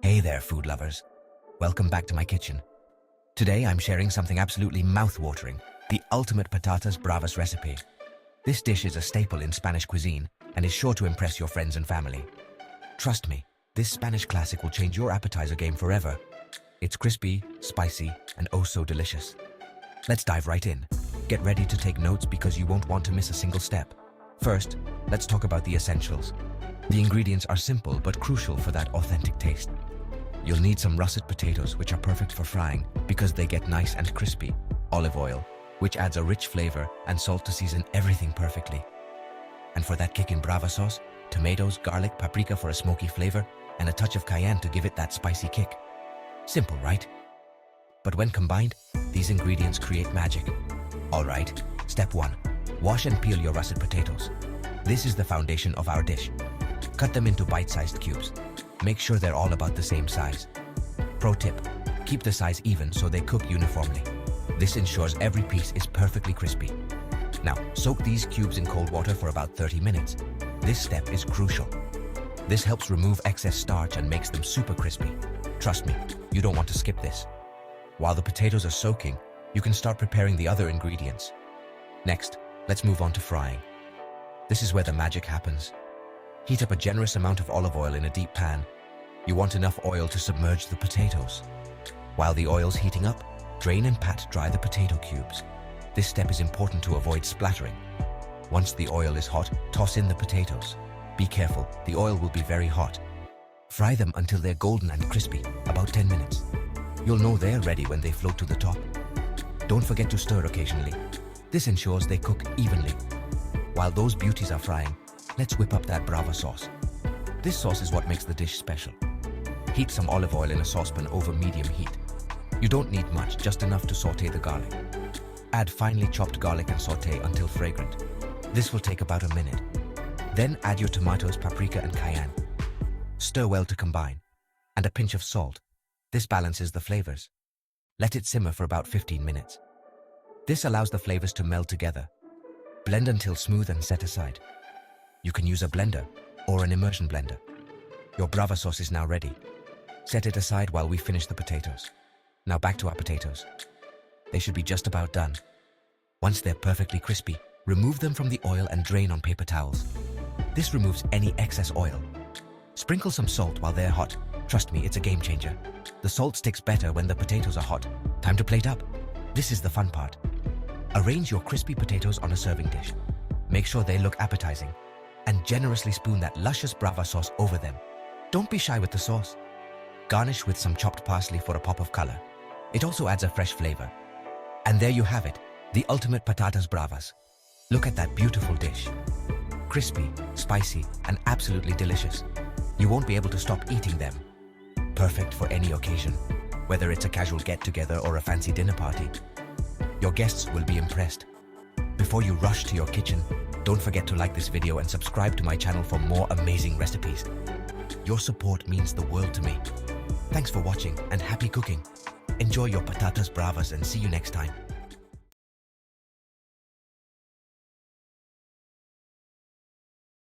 Hey there, food lovers. Welcome back to my kitchen. Today I'm sharing something absolutely mouth-watering, the ultimate Patatas Bravas recipe. This dish is a staple in Spanish cuisine and is sure to impress your friends and family. Trust me, this Spanish classic will change your appetizer game forever. It's crispy, spicy, and oh so delicious. Let's dive right in. Get ready to take notes because you won't want to miss a single step. First, let's talk about the essentials. The ingredients are simple but crucial for that authentic taste. You'll need some russet potatoes, which are perfect for frying because they get nice and crispy, olive oil, which adds a rich flavor, and salt to season everything perfectly. And for that kick in Brava sauce, tomatoes, garlic, paprika for a smoky flavor, and a touch of cayenne to give it that spicy kick. Simple, right? But when combined, these ingredients create magic. Alright, step 1. Wash and peel your russet potatoes. This is the foundation of our dish. Cut them into bite-sized cubes. Make sure they're all about the same size. Pro tip, keep the size even so they cook uniformly. This ensures every piece is perfectly crispy. Now, soak these cubes in cold water for about 30 minutes. This step is crucial. This helps remove excess starch and makes them super crispy. Trust me, you don't want to skip this. While the potatoes are soaking, you can start preparing the other ingredients. Next, let's move on to frying. This is where the magic happens. Heat up a generous amount of olive oil in a deep pan. You want enough oil to submerge the potatoes. While the oil's heating up, drain and pat dry the potato cubes. This step is important to avoid splattering. Once the oil is hot, toss in the potatoes. Be careful, the oil will be very hot. Fry them until they're golden and crispy, about 10 minutes. You'll know they're ready when they float to the top. Don't forget to stir occasionally. This ensures they cook evenly. While those beauties are frying, let's whip up that Brava sauce. This sauce is what makes the dish special. Heat some olive oil in a saucepan over medium heat. You don't need much, just enough to saute the garlic. Add finely chopped garlic and saute until fragrant. This will take about a minute. Then add your tomatoes, paprika, and cayenne. Stir well to combine. And a pinch of salt. This balances the flavors. Let it simmer for about 15 minutes. This allows the flavors to meld together. Blend until smooth and set aside. You can use a blender or an immersion blender. Your Brava sauce is now ready. Set it aside while we finish the potatoes. Now back to our potatoes. They should be just about done. Once they're perfectly crispy, remove them from the oil and drain on paper towels. This removes any excess oil. Sprinkle some salt while they're hot. Trust me, it's a game changer. The salt sticks better when the potatoes are hot. Time to plate up. This is the fun part. Arrange your crispy potatoes on a serving dish. Make sure they look appetizing. And generously spoon that luscious Brava sauce over them. Don't be shy with the sauce. Garnish with some chopped parsley for a pop of color. It also adds a fresh flavor. And there you have it, the ultimate Patatas Bravas. Look at that beautiful dish. Crispy, spicy, and absolutely delicious. You won't be able to stop eating them. Perfect for any occasion, whether it's a casual get-together or a fancy dinner party. Your guests will be impressed. Before you rush to your kitchen, don't forget to like this video and subscribe to my channel for more amazing recipes. Your support means the world to me. Thanks for watching and happy cooking. Enjoy your Patatas Bravas and see you next time.